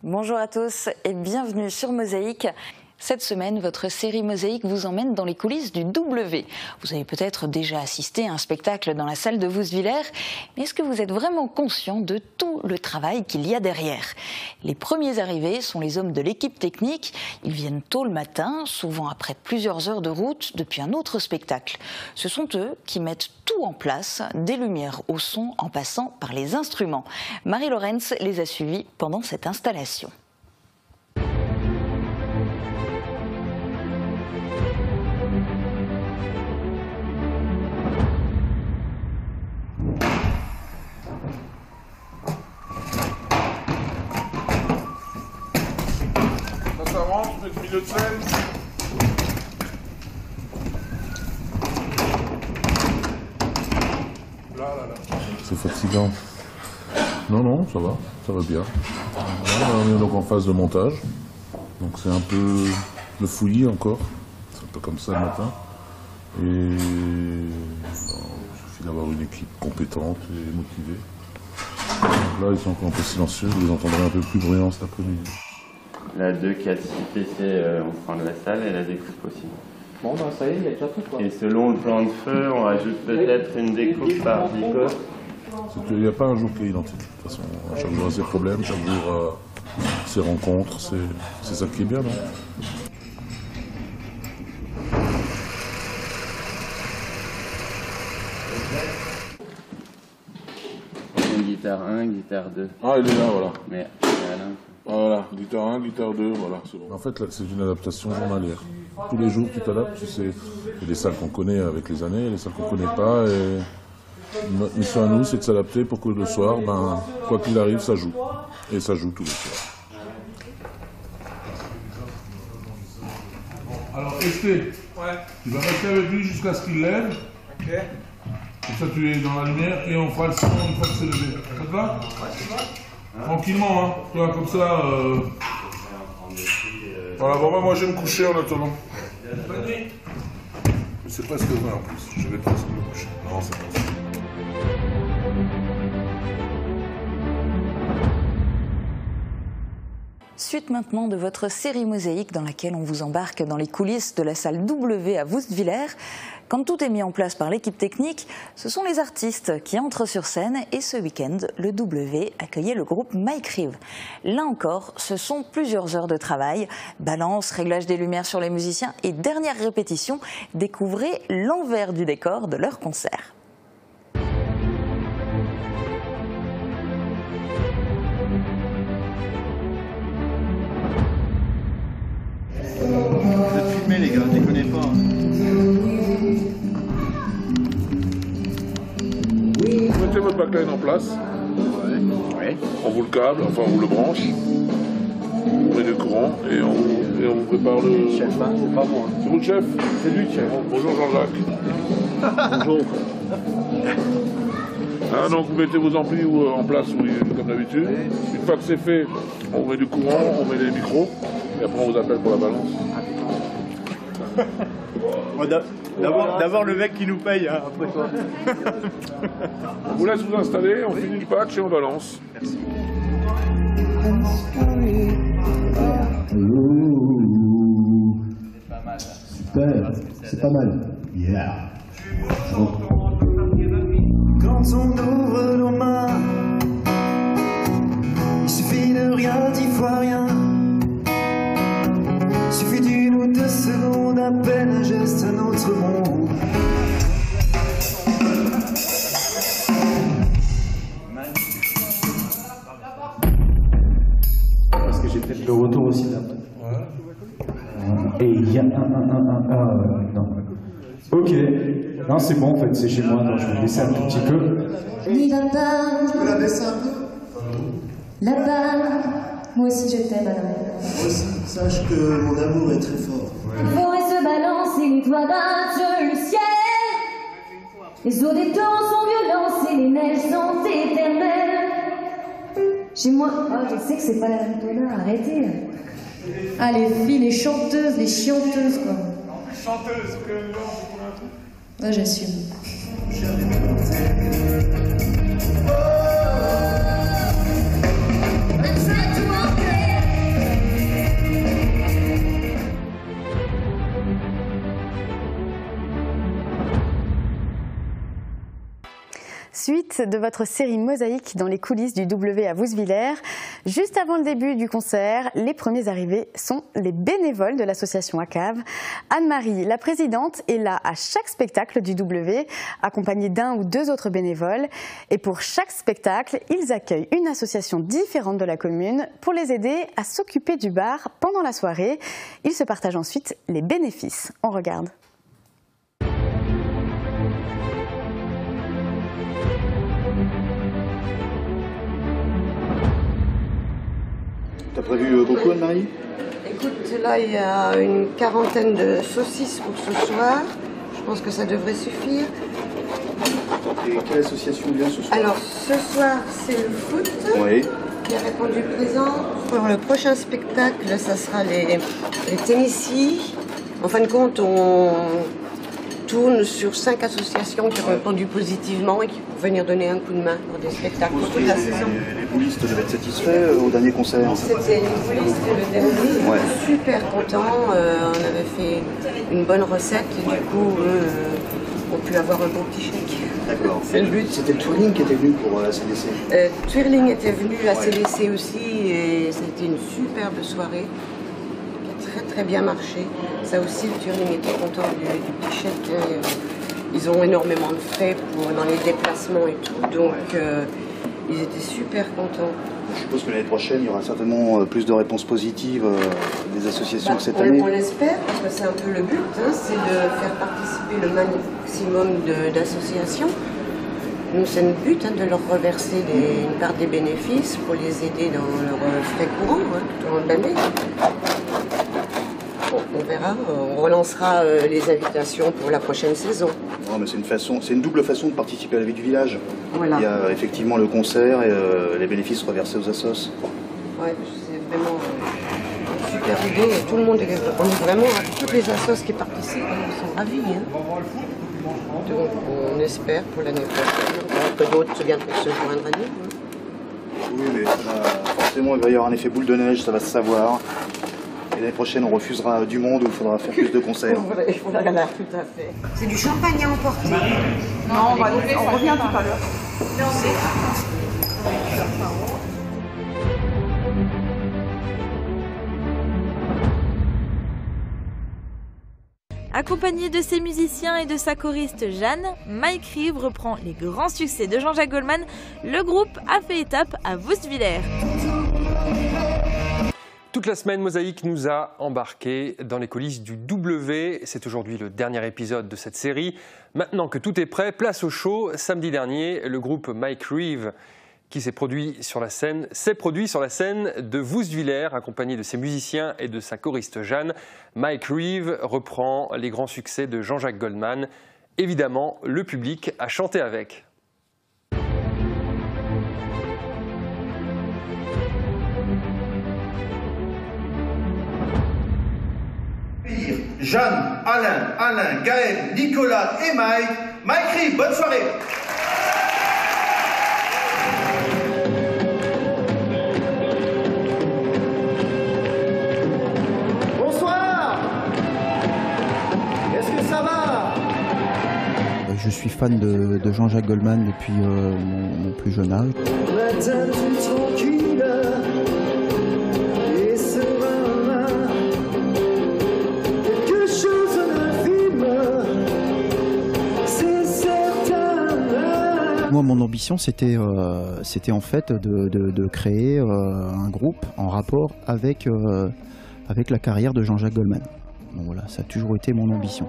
Bonjour à tous et bienvenue sur Mosaïque. Cette semaine, votre série Mosaïque vous emmène dans les coulisses du W. Vous avez peut-être déjà assisté à un spectacle dans la salle de Woustviller, mais est-ce que vous êtes vraiment conscient de tout le travail qu'il y a derrière? Les premiers arrivés sont les hommes de l'équipe technique. Ils viennent tôt le matin, souvent après plusieurs heures de route depuis un autre spectacle. Ce sont eux qui mettent tout en place, des lumières au son en passant par les instruments. Marie Lorenz les a suivis pendant cette installation. Ça rentre, avec milieu de scène. Là. C'est fatigant. Non, ça va bien. Là, on est donc en phase de montage. Donc c'est un peu le fouillis encore. C'est un peu comme ça le matin. Et il suffit d'avoir une équipe compétente et motivée. Donc là, ils sont encore un peu silencieux. Vous les entendrez un peu plus bruyants cet après-midi. La 2 qui a 6 PC, on prend de la salle et la découpe aussi. Bon, ben ça y est, il y a déjà tout quoi. Et selon le plan de feu, on rajoute peut-être une découpe par dico. Il n'y a pas un jour qui est identique. De toute façon, chaque jour a ses problèmes, chaque jour a ses rencontres. C'est ça qui est bien, non? Une guitare 1, guitare 2. Ah, il est là, voilà. Mais Alain. Voilà, guitare 1, guitare 2, voilà, c'est bon. En fait, là, c'est une adaptation journalière. Tous les jours, tu t'adaptes, tu sais. Il y a des salles qu'on connaît avec les années, des salles qu'on ne connaît pas. Et notre mission à nous, c'est de s'adapter pour que le soir, ben, quoi qu'il arrive, ça joue. Et ça joue tous les soirs. Alors, Esté, tu vas rester avec lui jusqu'à ce qu'il lève. Ok. Comme ça, tu es dans la lumière et on fera le son une fois que c'est levé. Ça te va? Tranquillement, hein. Tu vois, comme ça. Voilà, bon, moi je vais me coucher en attendant. Bonne nuit. Mais c'est presque vrai en plus. Je vais presque me coucher. Non, c'est pas ça. Suite maintenant de votre série Mosaïque dans laquelle on vous embarque dans les coulisses de la salle W à Woustviller. Quand tout est mis en place par l'équipe technique, ce sont les artistes qui entrent sur scène et ce week-end, le W accueillait le groupe Mike Reeve. Là encore, ce sont plusieurs heures de travail, balance, réglage des lumières sur les musiciens et dernière répétition, découvrez l'envers du décor de leur concert. Vous êtes filmés les gars, déconnez pas. Vous mettez votre backline en place. Ouais. On vous le câble, enfin on vous le branche. On met du courant et on vous prépare le... Chef, hein, c'est pas moi. C'est vous le chef? C'est lui le chef. Bonjour Jean-Jacques. Bonjour. Ah, donc vous mettez vos amplis en place comme d'habitude. Une fois que c'est fait, on met du courant, on met les micros et après on vous appelle pour la balance. D'abord le mec qui nous paye, hein, après toi. On vous laisse vous installer, on finit le patch et on balance. Merci. Super, c'est pas mal. Yeah. Quand on ouvre nos mains, il suffit de rien, 10 fois rien. Il suffit d'une ou deux secondes, à peine un geste, un autre monde. Parce que j'ai peut-être le retour aussi là. Et il y a non. Ok. Non, c'est bon en fait, c'est chez moi, donc je vais laisser un tout petit peu. N'y va pas. Tu peux la baisser un peu? Là-bas. Moi aussi je t'aime, madame. Moi aussi, sache que mon amour est très fort. La forêt se balance et les toits battent le ciel. Les eaux des temps sont violentes et les neiges sont éternelles. Chez moi, oh, je sais que c'est pas la même tonne, arrêtez. Ah, les filles, les chanteuses, les chianteuses, quoi. Chanteuse, que Ouais, j'assume. Oh, de votre série Mosaïque dans les coulisses du W à Vousvillers. Juste avant le début du concert, les premiers arrivés sont les bénévoles de l'association ACAV. Anne-Marie, la présidente, est là à chaque spectacle du W, accompagnée d'un ou deux autres bénévoles. Et pour chaque spectacle, ils accueillent une association différente de la commune pour les aider à s'occuper du bar pendant la soirée. Ils se partagent ensuite les bénéfices. On regarde. T'as prévu beaucoup, Anne-Marie? Écoute, là, il y a une quarantaine de saucisses pour ce soir. Je pense que ça devrait suffire. Et quelle association vient ce soir? Alors, ce soir, c'est le foot qui a répondu présent. Pour le prochain spectacle, ça sera les Tennessee. En fin de compte, on tourne sur 5 associations qui ont répondu positivement et qui vont venir donner un coup de main pour des spectacles pour toute la saison. Les boulistes devaient être satisfaits au dernier concert. C'était les boulistes le dernier, Ouais. super contents. On avait fait une bonne recette et du coup, on a pu avoir un bon petit chèque. D'accord. C'est le but. C'était Twirling qui était venu pour la CDC. Twirling était venu à CDC aussi et c'était une superbe soirée. Très bien marché. Ça aussi, le Twirling était content du petit chèque. Ils ont énormément de frais dans les déplacements et tout, donc ils étaient super contents. Je suppose que l'année prochaine, il y aura certainement plus de réponses positives des associations que cette année. On l'espère, parce que c'est un peu le but, c'est de faire participer le maximum d'associations. Nous, c'est notre but de leur reverser une part des bénéfices pour les aider dans leurs frais courants tout au long de l'année. On verra, on relancera les invitations pour la prochaine saison. Non, mais c'est une double façon de participer à la vie du village. Voilà. Il y a effectivement le concert et les bénéfices reversés aux assos. Ouais, c'est vraiment une super idée. Tout le monde est vraiment, toutes les assos qui participent, ils sont ravis. Donc on espère pour l'année prochaine que d'autres viendront se joindre à nous. Oui, mais forcément, il va y avoir un effet boule de neige, ça va se savoir. Et l'année prochaine, on refusera du monde où il faudra faire plus de concerts. Voilà, tout à fait. C'est du champagne à emporter. Non, on revient tout à l'heure. Accompagné de ses musiciens et de sa choriste Jeanne, Mike Reeve reprend les grands succès de Jean-Jacques Goldman. Le groupe a fait étape à Vousvillers. Toute la semaine, Mosaïque nous a embarqués dans les coulisses du W. C'est aujourd'hui le dernier épisode de cette série. Maintenant que tout est prêt, place au show. Samedi dernier, le groupe Mike Reeve, qui s'est produit sur la scène de Vousvillers, accompagné de ses musiciens et de sa choriste Jeanne. Mike Reeve reprend les grands succès de Jean-Jacques Goldman. Évidemment, le public a chanté avec. Jeanne, Alain, Gaël, Nicolas et Mike. Mike Reeve, bonne soirée. Bonsoir. Est-ce que ça va? Je suis fan de Jean-Jacques Goldman depuis mon plus jeune âge. Moi, mon ambition, c'était en fait de créer un groupe en rapport avec la carrière de Jean-Jacques Goldman. Donc voilà, ça a toujours été mon ambition.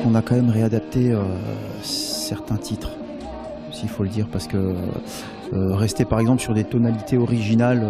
On a quand même réadapté certains titres, s'il faut le dire, parce que rester par exemple sur des tonalités originales,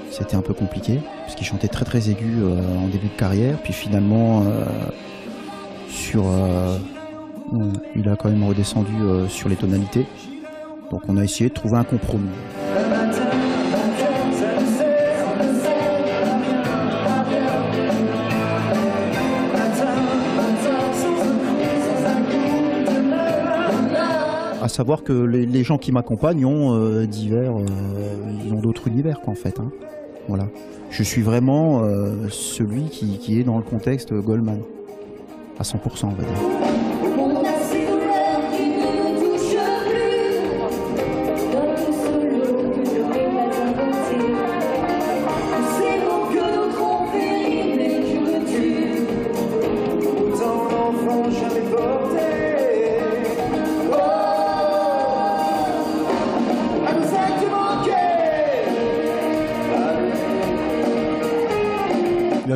c'était un peu compliqué, puisqu'il chantait très très aigu en début de carrière, puis finalement il a quand même redescendu sur les tonalités, donc on a essayé de trouver un compromis. À savoir que les gens qui m'accompagnent ont ils ont d'autres univers, quoi, en fait. Hein. Voilà. Je suis vraiment celui qui est dans le contexte Goldman, à 100%, on va dire.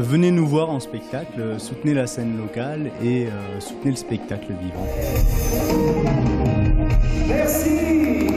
Venez nous voir en spectacle, soutenez la scène locale et soutenez le spectacle vivant. Merci.